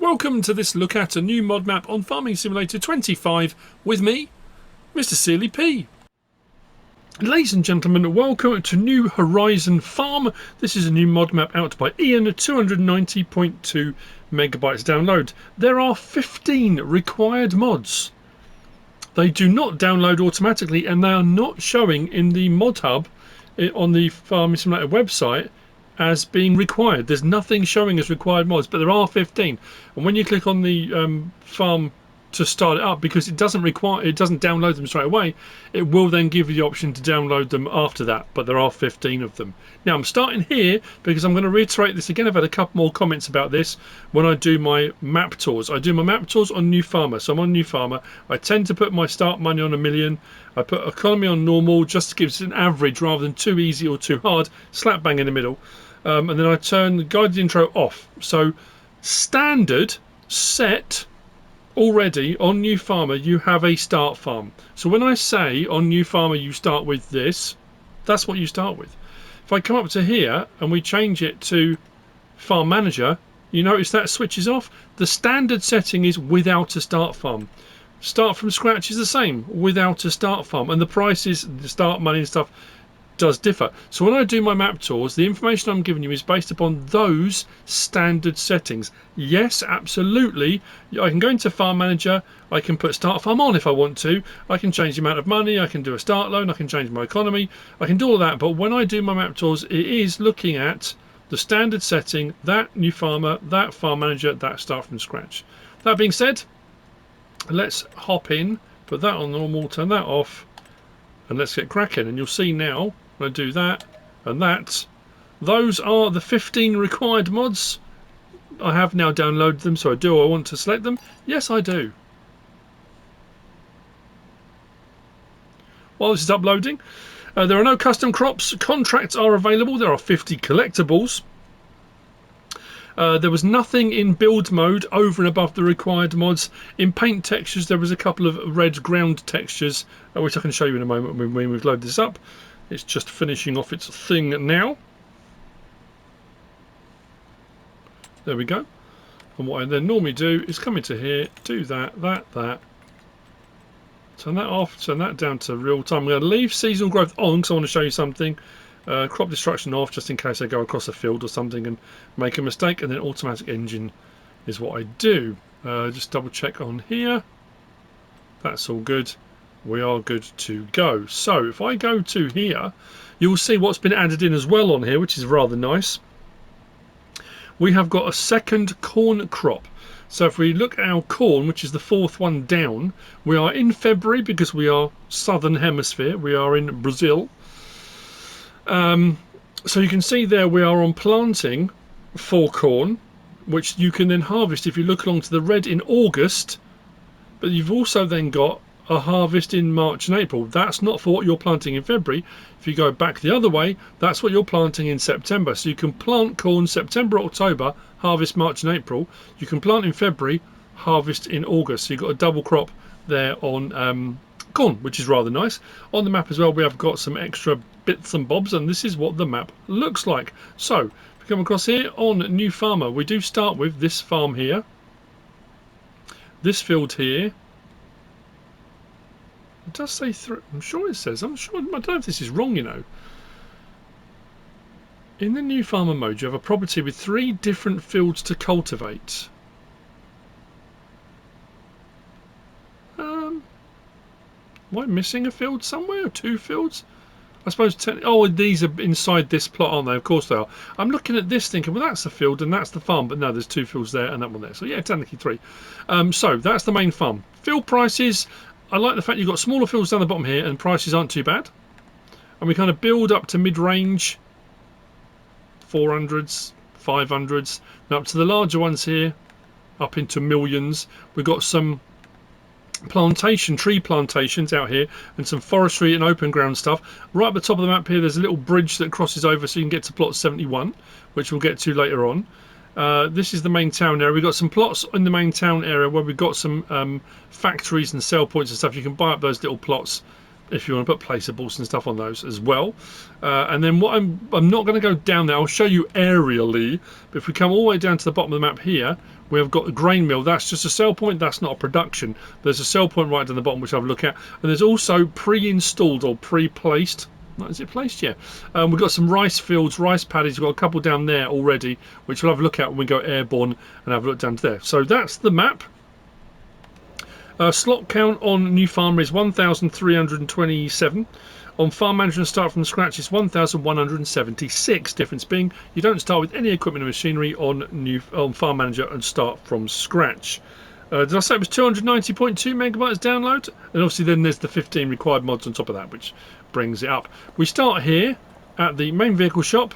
Welcome to this look at a new mod map on Farming Simulator 25 with me, MrSealyp. Ladies and gentlemen, welcome to New Horizon Farm. This is a new mod map out by Ian, 290.2 megabytes download. There are 15 required mods. They do not download automatically and they are not showing in the mod hub on the Farming Simulator website as being required. There's nothing showing as required mods, but there are 15. And when you click on the farm to start it up, because it doesn't download them straight away, it will then give you the option to download them after that. But there are 15 of them. Now I'm starting here because I'm going to reiterate this again. I've had a couple more comments about this when I do my map tours. I do my map tours on New Farmer, so I'm on New Farmer. I tend to put my start money on 1 million. I put economy on normal just to give it an average rather than too easy or too hard. Slap bang in the middle. And then I turn the guided intro off. So standard set already on New Farmer you have a start farm. So when I say on New Farmer you start with this, that's what you start with. If I come up to here and we change it to Farm Manager, you notice that switches off. The standard setting is without a start farm. Start from scratch is the same without a start farm, and the prices, the start money and stuff does differ. So when I do my map tours, the information I'm giving you is based upon those standard settings. Yes, absolutely, I can go into Farm Manager, I can put start farm on if I want to, I can change the amount of money, I can do a start loan, I can change my economy, I can do all that. But when I do my map tours, it is looking at the standard setting, that New Farmer, that Farm Manager, that start from scratch. That being said, let's hop in, put that on normal, turn that off, and let's get cracking. And you'll see now when I do that and that, those are the 15 required mods. I have now downloaded them, so I want to select them? Yes, I do. While this is uploading, there are no custom crops. Contracts are available. There are 50 collectibles. There was nothing in build mode over and above the required mods. In paint textures there was a couple of red ground textures, which I can show you in a moment when we've loaded this up. It's just finishing off its thing now. There we go. And what I then normally do is come into here, do that. Turn that off, turn that down to real time. I'm going to leave seasonal growth on because I want to show you something. Crop destruction off just in case I go across a field or something and make a mistake, and then automatic engine is what I do. Just double check on here. That's all good. We are good to go. So if I go to here, you'll see what's been added in as well on here, which is rather nice. We have got a second corn crop. So if we look at our corn, which is the fourth one down, we are in February because we are southern hemisphere. We are in Brazil. So you can see there we are on planting for corn, which you can then harvest if you look along to the red in August, but you've also then got a harvest in March and April. That's not for what you're planting in February. If you go back the other way, that's what you're planting in September. So you can plant corn September, October, harvest March and April. You can plant in February, harvest in August. So you've got a double crop there on corn, which is rather nice. On the map as well we have got some extra bits and bobs, and this is what the map looks like. So if we come across here on New Farmer, we do start with this farm here, this field here. It does say I'm sure it says, I don't know if this is wrong, you know. In the New Farmer mode you have a property with 3 different fields to cultivate. Am I missing a field somewhere, or 2 fields? I suppose oh, these are inside this plot, aren't they? Of course they are. I'm looking at this thinking, well, that's the field and that's the farm, but no, there's 2 fields there and that one there. So yeah, technically 3. So that's the main farm. Field prices, I like the fact you've got smaller fields down the bottom here and prices aren't too bad. And we kind of build up to mid-range, 400s, 500s, and up to the larger ones here, up into millions. We've got some tree plantations out here, and some forestry and open ground stuff. Right at the top of the map here there's a little bridge that crosses over so you can get to plot 71, which we'll get to later on. This is the main town area. We've got some plots in the main town area where we've got some factories and sell points and stuff. You can buy up those little plots if you want to put placeables and stuff on those as well. And then what I'm not going to go down there. I'll show you aerially. But if we come all the way down to the bottom of the map here, we have got the grain mill. That's just a sell point. That's not a production. There's a sell point right down the bottom, which I'll have a look at. And there's also pre-installed or pre-placed. Is it placed? Yeah. We've got some rice fields, rice paddies. We've got a couple down there already, which we'll have a look at when we go airborne and have a look down to there. So that's the map. Slot count on new farmer is 1,327. On farm management start from scratch is 1,176. Difference being you don't start with any equipment and machinery on farm manager and start from scratch. Did I say it was 290.2 megabytes download? And obviously then there's the 15 required mods on top of that, which brings it up. We start here at the main vehicle shop,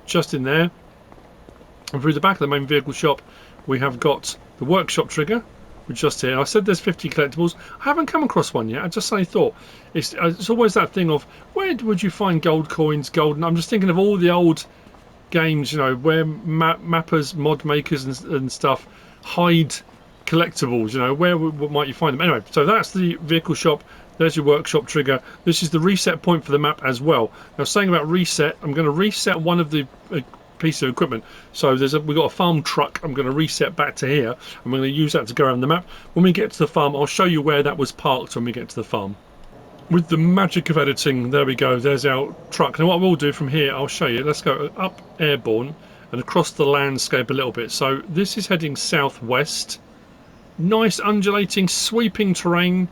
just in there. And through the back of the main vehicle shop, we have got the workshop trigger, which is just here. I said there's 50 collectibles. I haven't come across one yet. I just suddenly thought it's always that thing of where would you find gold coins, gold? And I'm just thinking of all the old games, you know, where mappers, mod makers, and stuff hide collectibles. You know, where might you find them? Anyway, so that's the vehicle shop. There's your workshop trigger. This is the reset point for the map as well. Now, saying about reset, I'm going to reset one of the pieces of equipment. So we've got a farm truck. I'm going to reset back to here. I'm going to use that to go around the map. When we get to the farm, I'll show you where that was parked when we get to the farm. With the magic of editing, there we go. There's our truck. Now, what we'll do from here, I'll show you. Let's go up airborne and across the landscape a little bit. So this is heading southwest. Nice undulating, sweeping terrain.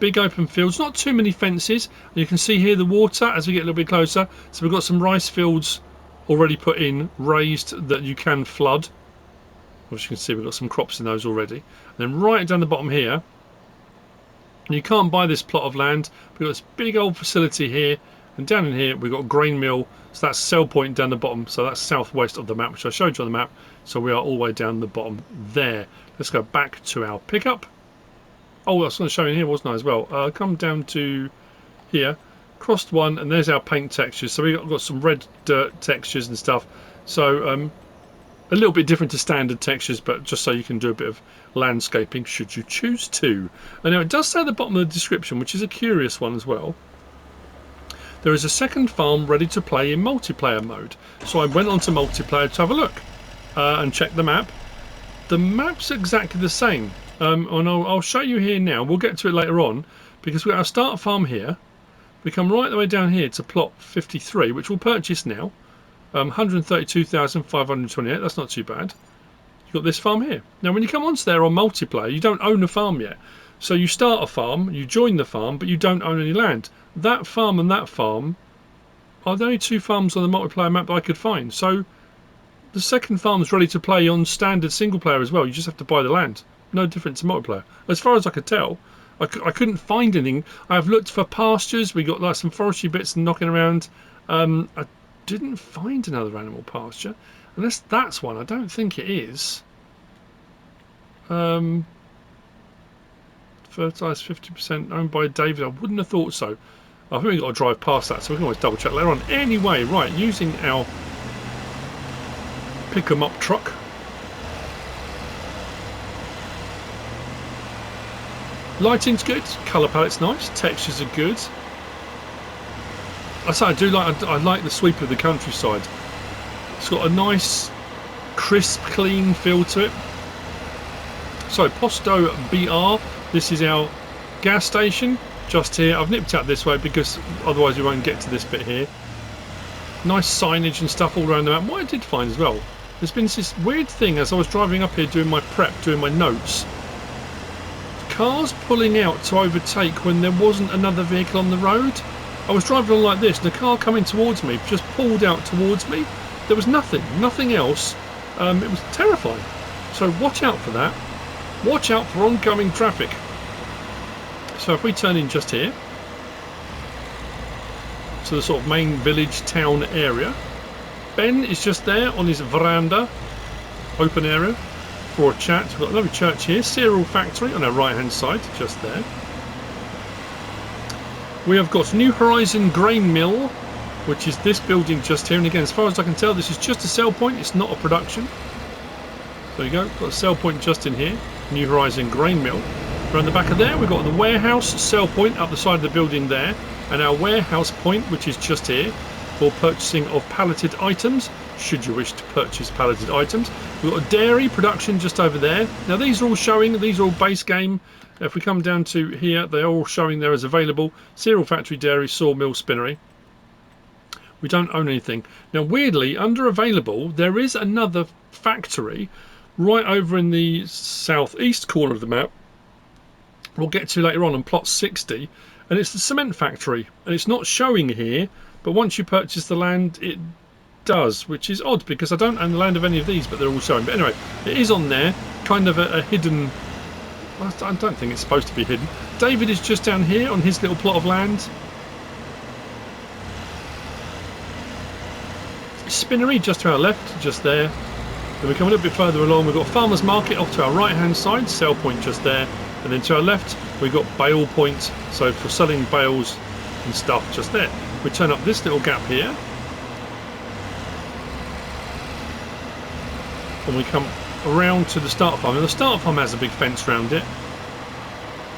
Big open fields, not too many fences. You can see here the water as we get a little bit closer. So we've got some rice fields already put in, raised, that you can flood. As you can see, we've got some crops in those already. And then right down the bottom here, and you can't buy this plot of land. We've got this big old facility here, and down in here we've got a grain mill. So that's sell point down the bottom. So that's southwest of the map, which I showed you on the map. So we are all the way down the bottom there. Let's go back to our pickup. Oh, I was going to show you here, wasn't I, as well? Come down to here, crossed one, and there's our paint textures. So we've got some red dirt textures and stuff. So a little bit different to standard textures, but just so you can do a bit of landscaping should you choose to. And now it does say at the bottom of the description, which is a curious one as well, there is a second farm ready to play in multiplayer mode. So I went on to multiplayer to have a look and check the map. The map's exactly the same. And I'll show you here now. We'll get to it later on because we've got our start farm here. We come right the way down here to plot 53, which we'll purchase now. 132,528. That's not too bad. You've got this farm here. Now, when you come onto there on multiplayer, you don't own a farm yet. So you start a farm, you join the farm, but you don't own any land. That farm and that farm are the only two farms on the multiplayer map that I could find. So the second farm is ready to play on standard single player as well. You just have to buy the land. No difference to multiplayer. As far as I could tell, I couldn't find anything. I've looked for pastures. We got like some forestry bits knocking around. I didn't find another animal pasture. Unless that's one. I don't think it is. Fertilised 50% owned by David. I wouldn't have thought so. I think we've got to drive past that, so we can always double check later on. Anyway, right, using our pick 'em up truck. Lighting's good, colour palette's nice, textures are good. I like the sweep of the countryside. It's got a nice, crisp, clean feel to it. So Posto BR, this is our gas station just here. I've nipped out this way because otherwise we won't get to this bit here. Nice signage and stuff all around the map. What I did find as well, there's been this weird thing as I was driving up here doing my prep, doing my notes. Cars pulling out to overtake when there wasn't another vehicle on the road. I was driving along like this and the car coming towards me just pulled out towards me. There was nothing else. It was terrifying. So watch out for that. Watch out for oncoming traffic. So if we turn in just here to the sort of main village town area, Ben is just there on his veranda, open area, for a chat. We've got another church here, cereal factory on our right hand side, just there. We have got New Horizon Grain Mill, which is this building just here, and again, as far as I can tell, this is just a sell point, it's not a production. There you go, got a sell point just in here, New Horizon Grain Mill. Around the back of there, we've got the warehouse sell point up the side of the building there, and our warehouse point, which is just here, for purchasing of palleted items, should you wish to purchase palleted items. We've got a dairy production just over there. Now these are all showing, these are all base game. If we come down to here, they're all showing there as available. Cereal factory, dairy, sawmill, spinnery. We don't own anything. Now weirdly, under available, there is another factory right over in the southeast corner of the map. We'll get to later on plot 60, and it's the cement factory, and it's not showing here, but once you purchase the land it does, which is odd because I don't own the land of any of these, but they're all showing. But anyway, it is on there, kind of a hidden. I don't think it's supposed to be hidden. David is just down here on his little plot of land. Spinnery just to our left, just there. Then we come a little bit further along, we've got farmer's market off to our right hand side, sell point just there. And then to our left, we've got bale point, so for selling bales and stuff just there. We turn up this little gap here. And we come around to the start farm. And the start farm has a big fence around it.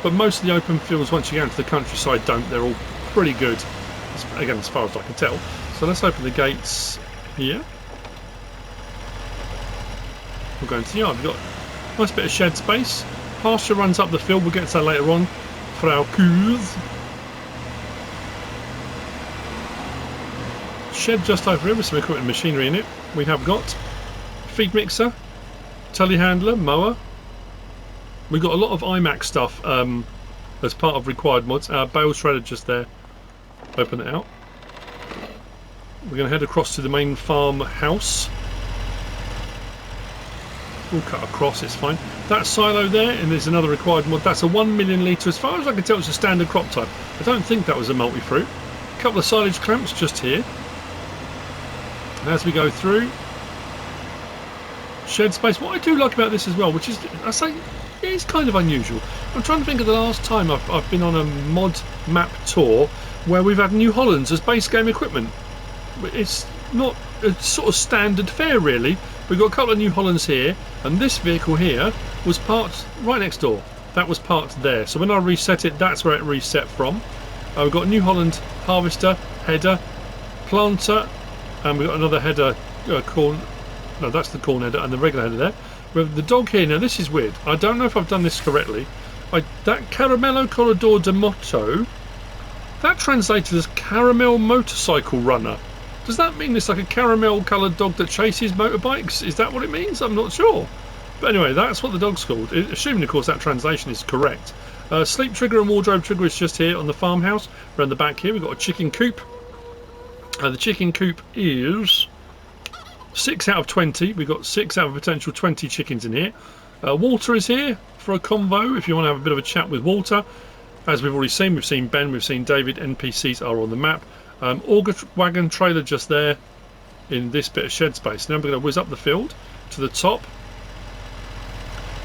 But most of the open fields, once you get into the countryside, don't. They're all pretty good. Again, as far as I can tell. So let's open the gates here. We'll go into the yard. We've got a nice bit of shed space. Pasture runs up the field, we'll get to that later on for our coos. Shed just over here with some equipment and machinery in it. We have got feed mixer, telehandler, mower. We've got a lot of iMac stuff as part of required mods. Our bale shredder just there. Open it out. We're going to head across to the main farm house. We'll cut across, it's fine. That silo there, and there's another required mod. That's a 1 million litre. As far as I can tell, it's a standard crop type. I don't think that was a multi-fruit. A couple of silage clamps just here. And as we go through, shed space. What I do like about this as well, which is, I say, it's kind of unusual. I'm trying to think of the last time I've been on a mod map tour where we've had New Hollands as base game equipment. It's not a sort of standard fare really. We've got a couple of New Hollands here, and this vehicle here was parked right next door. That was parked there. So when I reset it, that's where it reset from. We've got New Holland harvester, header, planter, and we've got another header, corn. No, that's the corn header and the regular header there. With the dog here. Now this is weird. I don't know if I've done this correctly. That Caramello Corredor de Moto, that translated as caramel motorcycle runner. Does that mean it's like a caramel coloured dog that chases motorbikes? Is that what it means? I'm not sure. But anyway, that's what the dog's called. Assuming, of course, that translation is correct. Sleep trigger and wardrobe trigger is just here on the farmhouse. Around the back here, we've got a chicken coop. The chicken coop is 6 out of 20. We've got 6 out of potential 20 chickens in here. Walter is here for a convo if you want to have a bit of a chat with Walter. As we've already seen, we've seen Ben, we've seen David. NPCs are on the map. Auger wagon trailer just there in this bit of shed space. Now we're going to whiz up the field to the top.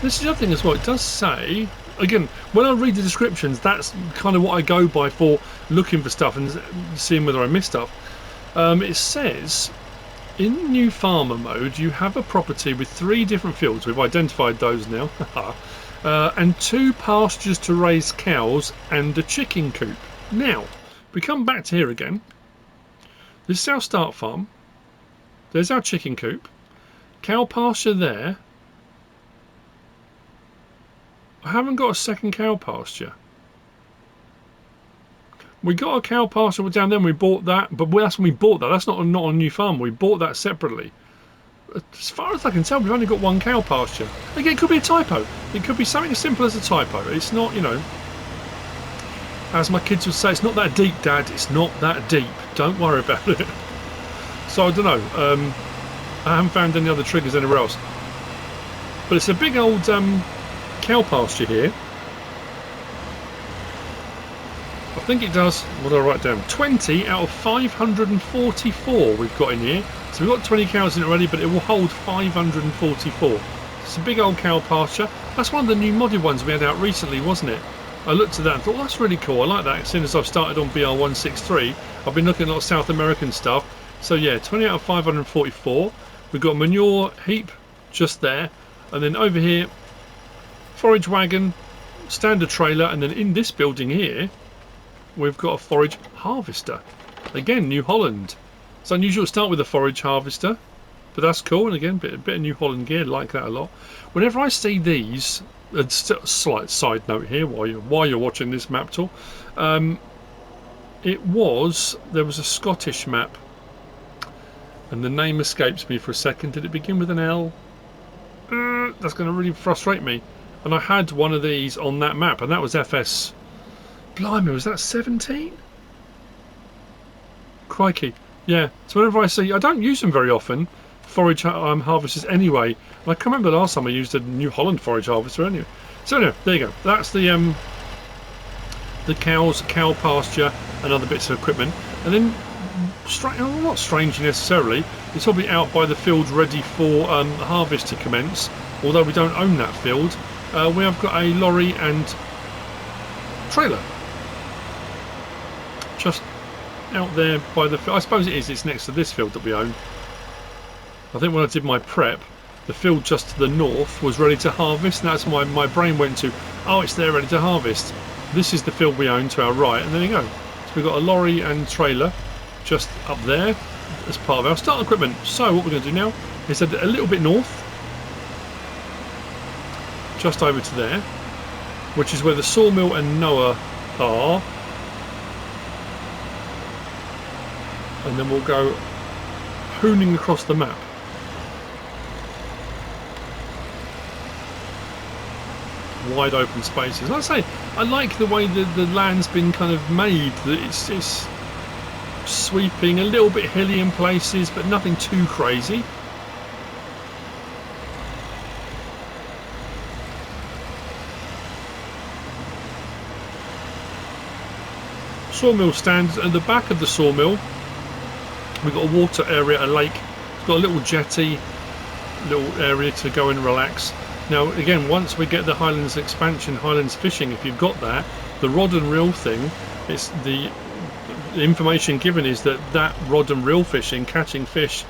This is the other thing as well. It does say, again, when I read the descriptions, that's kind of what I go by for looking for stuff and seeing whether I miss stuff. It says in new farmer mode you have a property with 3 different fields. We've identified those now. And 2 pastures to raise cows and a chicken coop. Now we come back to here again. This is our start farm. There's our chicken coop. Cow pasture there. I haven't got a second cow pasture. We got a cow pasture down there and we bought that, but that's when we bought that. That's not a new farm. We bought that separately. As far as I can tell, we've only got 1 cow pasture. Again, it could be a typo. It could be something as simple as a typo. It's not, you know, as my kids would say, it's not that deep, Dad. It's not that deep. Don't worry about it. So I don't know. I haven't found any other triggers anywhere else. But it's a big old cow pasture here. I think it does, what do I write down? 20 out of 544 we've got in here. So we've got 20 cows in it already, but it will hold 544. It's a big old cow pasture. That's one of the new modded ones we had out recently, wasn't it? I looked at that and thought, well, that's really cool. I like that. As soon as I've started on BR163, I've been looking at a lot of South American stuff. So yeah, 20 out of 544. We've got a manure heap just there. And then over here, forage wagon, standard trailer, and then in this building here we've got a forage harvester. Again, New Holland. It's unusual to start with a forage harvester, but that's cool. And again, bit of New Holland gear, like that a lot. Whenever I see these, a slight side note here while you're watching this map tour, there was a Scottish map, and the name escapes me for a second. Did it begin with an L? That's going to really frustrate me. And I had one of these on that map, and that was FS. Blimey, was that 17? Crikey. Yeah, so whenever I see, I don't use them very often, forage harvesters anyway. And I can't remember the last time I used a New Holland forage harvester anyway. So anyway, there you go. That's the cow pasture and other bits of equipment. And then, not strange necessarily, it's probably out by the field ready for harvest to commence. Although we don't own that field, we have got a lorry and trailer just out there by the field. I suppose it's next to this field that we own. I think when I did my prep, the field just to the north was ready to harvest, and that's why my brain went to, oh, it's there ready to harvest. This is the field we own to our right, and there you go. So we've got a lorry and trailer just up there as part of our start equipment. So what we're going to do now is head a little bit north, just over to there, which is where the sawmill and Noah are. And then we'll go hooning across the map. Wide open spaces. Like I say, I like the way the land's been kind of made. That it's sweeping, a little bit hilly in places, but nothing too crazy. Sawmill stands at the back of the sawmill. We've got a water area, a lake. It's got a little jetty, little area to go and relax. Now again, once we get the Highlands expansion, Highlands fishing, if you've got that, the rod and reel thing, it's the information given is that rod and reel fishing, catching fish,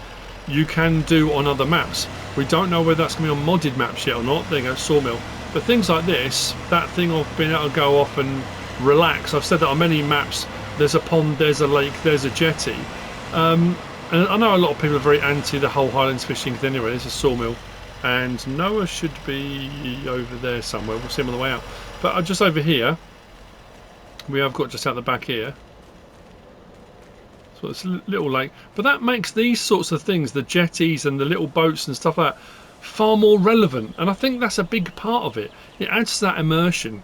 you can do on other maps. We don't know whether that's going to be on modded maps yet or not. There you go, sawmill. But things like this, that thing of being able to go off and relax, I've said that on many maps, there's a pond, there's a lake, there's a jetty. And I know a lot of people are very anti the whole Highlands fishing thing anyway. There's a sawmill, and Noah should be over there somewhere. We'll see him on the way out. But just over here, we have got just out the back here. So it's a little lake. But that makes these sorts of things, the jetties and the little boats and stuff like that, far more relevant. And I think that's a big part of it. It adds to that immersion.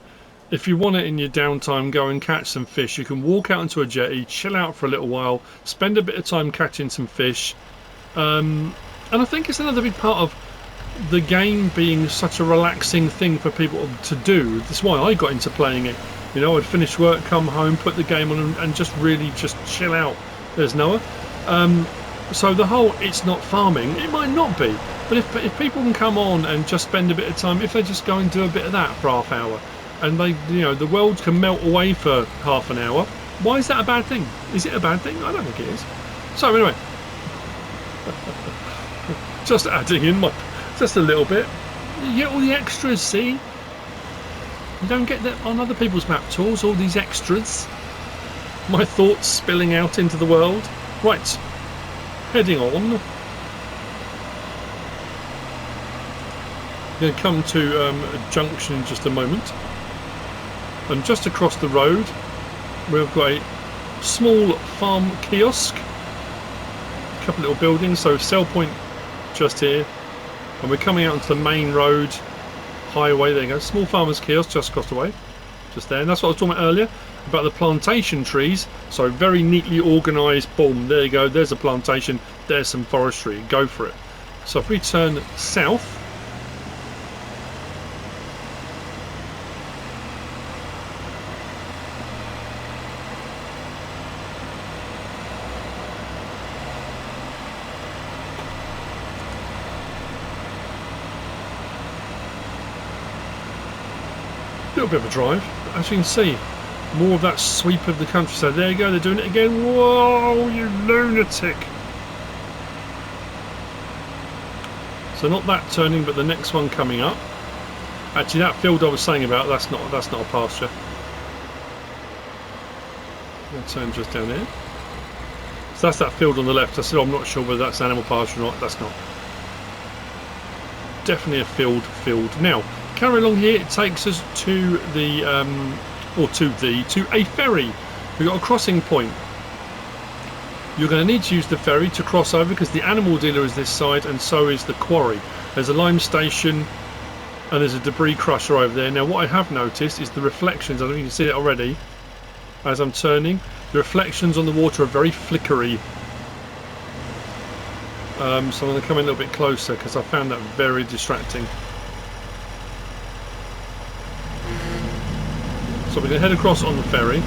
If you want it in your downtime, go and catch some fish. You can walk out into a jetty, chill out for a little while, spend a bit of time catching some fish. And I think it's another big part of the game being such a relaxing thing for people to do. That's why I got into playing it. You know, I'd finish work, come home, put the game on and just really just chill out. There's Noah. So the whole it's not farming, it might not be. But if people can come on and just spend a bit of time, if they just go and do a bit of that for half hour, and they, you know, the world can melt away for half an hour. Why is that a bad thing? Is it a bad thing? I don't think it is. So anyway, just adding in just a little bit. You get all the extras. See, you don't get that on other people's map tours. All these extras. My thoughts spilling out into the world. Right, heading on. Going to come to a junction in just a moment. And just across the road we've got a small farm kiosk, a couple little buildings, so sell point just here, and we're coming out onto the main road highway. There you go, small farmers kiosk just across the way, just there. And that's what I was talking about earlier about the plantation trees. So very neatly organised. Boom, there you go, there's a plantation, there's some forestry, go for it. So if we turn south, little bit of a drive, but as you can see, more of that sweep of the countryside. There you go, they're doing it again. Whoa, you lunatic. So not that turning, but the next one coming up. Actually, that field I was saying about, that's not a pasture. I'm going to turn just down here. So that's that field on the left. I said I'm not sure whether that's animal pasture or not. That's not. Definitely a field. Now, carry along here. It takes us to the to a ferry. We've got a crossing point. You're going to need to use the ferry to cross over because the animal dealer is this side and so is the quarry. There's a lime station and there's a debris crusher over there. Now what I have noticed is the reflections. I don't know if you can see it already as I'm turning. The reflections on the water are very flickery. So I'm going to come in a little bit closer because I found that very distracting. So we're going to head across on the ferry.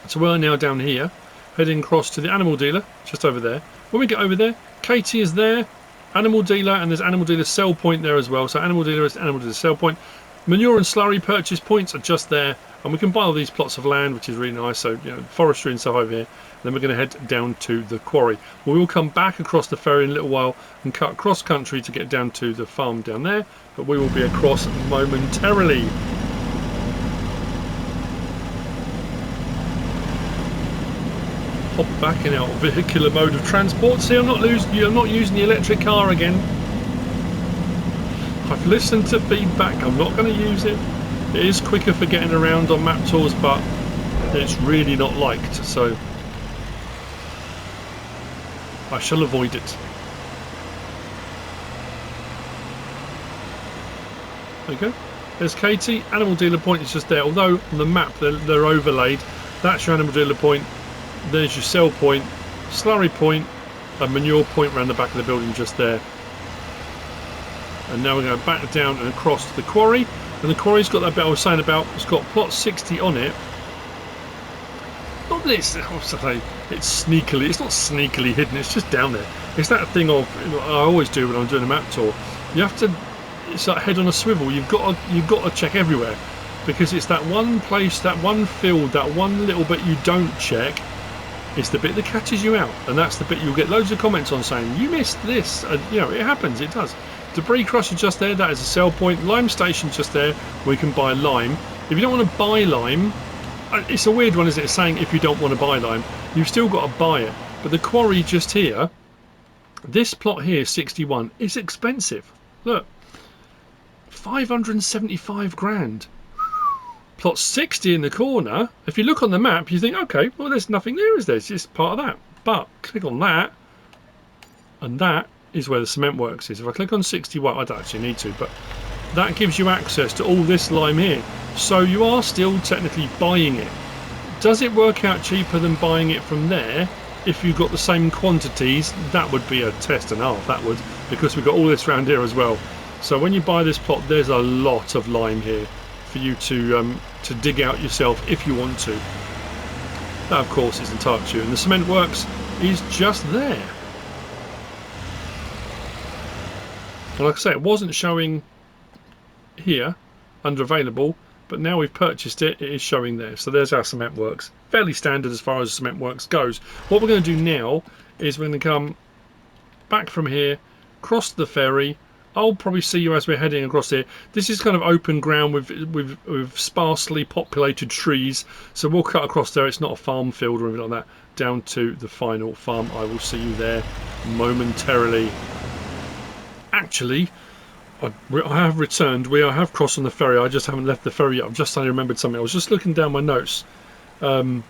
So we're now down here, heading across to the animal dealer, just over there. When we get over there, Katie is there, animal dealer, and there's animal dealer sell point there as well. So animal dealer is animal dealer sell point. Manure and slurry purchase points are just there, and we can buy all these plots of land, which is really nice. So, you know, forestry and stuff over here. Then we're going to head down to the quarry. We will come back across the ferry in a little while and cut cross country to get down to the farm down there, but we will be across momentarily. Hop back in our vehicular mode of transport. See, I'm not using the electric car again. I've listened to feedback. I'm not going to use it. It is quicker for getting around on map tours, but it's really not liked, so I shall avoid it. There you go. There's Katie. Animal dealer point is just there. Although on the map they're overlaid. That's your animal dealer point. There's your sell point, slurry point, a manure point around the back of the building just there. And now we're going back down and across to the quarry. And the quarry's got that bit I was saying about. It's got plot 60 on it. Not this. It's sneakily. It's not sneakily hidden. It's just down there. It's that thing of I always do when I'm doing a map tour. You have to. It's like head on a swivel. You've got to check everywhere, because it's that one place, that one field, that one little bit you don't check. It's the bit that catches you out, and that's the bit you'll get loads of comments on saying you missed this. You know, it happens. It does. Debris crusher just there. That is a sell point. Lime station just there. We can buy lime. If you don't want to buy lime, it's a weird one, isn't it? Saying if you don't want to buy lime, you've still got to buy it. But the quarry just here, this plot here, 61, is expensive. Look, 575 grand. Plot 60 in the corner. If you look on the map, you think, okay, well, there's nothing there, is there? It's just part of that. But click on that, and that is where the cement works is. If I click on 61, I don't actually need to, but that gives you access to all this lime here. So you are still technically buying it. Does it work out cheaper than buying it from there? If you've got the same quantities, that would be a test and a half, that would, because we've got all this around here as well. So when you buy this plot, there's a lot of lime here for you to dig out yourself if you want to. That, of course, is entirely to you. And the cement works is just there. And like I say, it wasn't showing here under available, but now we've purchased it, it is showing there. So there's our cement works. Fairly standard as far as cement works goes. What we're going to do now is we're going to come back from here, cross the ferry. I'll probably see you as we're heading across here. This is kind of open ground with sparsely populated trees, so we'll cut across there. It's not a farm field or anything like that. Down to the final farm. I will see you there momentarily. Actually, I have returned. We have crossed on the ferry. I just haven't left the ferry yet. I've just suddenly remembered something. I was just looking down my notes, and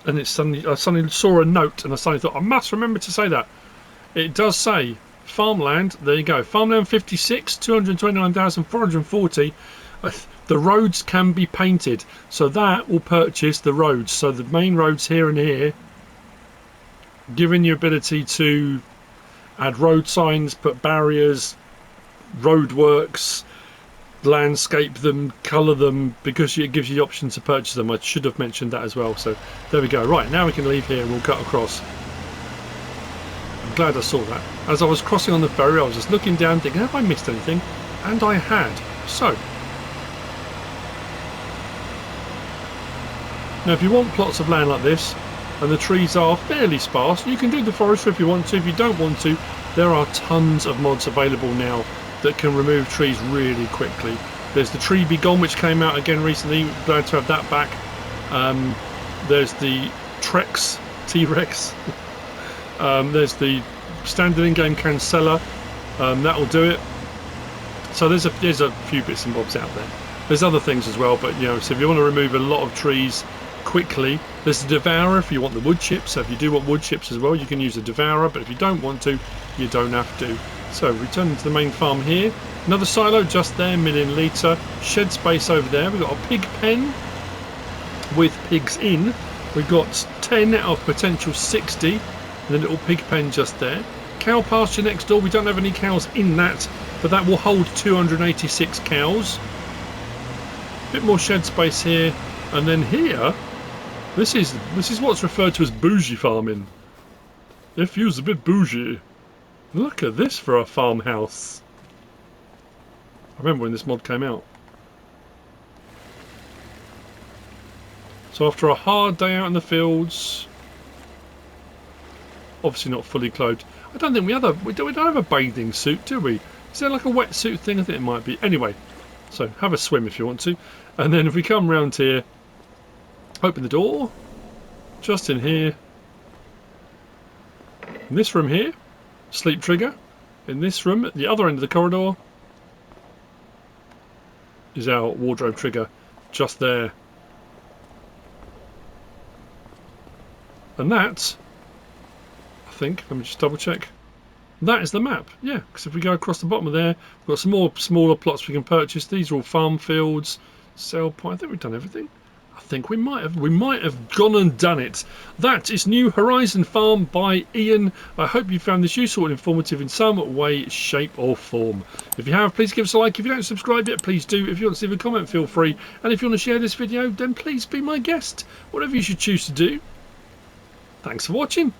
I suddenly saw a note, and I suddenly thought I must remember to say that. It does say farmland. There you go. Farmland 56, 229,440. The roads can be painted, so that will purchase the roads. So the main roads here and here, giving you ability to add road signs, put barriers, roadworks, landscape them, colour them, because it gives you the option to purchase them. I should have mentioned that as well. So there we go. Right, now we can leave here and we'll cut across. I'm glad I saw that. As I was crossing on the ferry, I was just looking down thinking, have I missed anything? And I had. So now if you want plots of land like this and the trees are fairly sparse, you can do the forestry if you want to. If you don't want to, there are tons of mods available now that can remove trees really quickly. There's the Tree Be Gone, which came out again recently. Glad to have that back. There's the T-Rex. There's the standard in-game canceller. That'll do it. So there's a few bits and bobs out there. There's other things as well, but so if you want to remove a lot of trees quickly, there's the Devourer if you want the wood chips. So if you do want wood chips as well, you can use the Devourer, but if you don't want to, you don't have to. So returning to the main farm here, another silo just there, million litre, shed space over there. We've got a pig pen with pigs in. We've got 10 out of potential 60, and a little pig pen just there. Cow pasture next door. We don't have any cows in that, but that will hold 286 cows. Bit more shed space here, and then here, this is what's referred to as bougie farming. If you's a bit bougie, look at this for a farmhouse. I remember when this mod came out. So after a hard day out in the fields, obviously not fully clothed. I don't think we don't have a bathing suit, do we? Is there like a wetsuit thing? I think it might be. Anyway, so have a swim if you want to. And then if we come round here, open the door, just in here. In this room here, sleep trigger. In this room, at the other end of the corridor, is our wardrobe trigger, just there. And that, I think, let me just double check. That is the map, yeah, because if we go across the bottom of there, we've got some more smaller plots we can purchase. These are all farm fields, sell point. I think we've done everything. I think we might have gone and done it. That is New Horizon Farm by Ian. I hope you found this useful and informative in some way, shape or form. If you have, please give us a like. If you don't subscribe yet, please do. If you want to leave a comment, feel free. And if you want to share this video, then please be my guest. Whatever you should choose to do. Thanks for watching.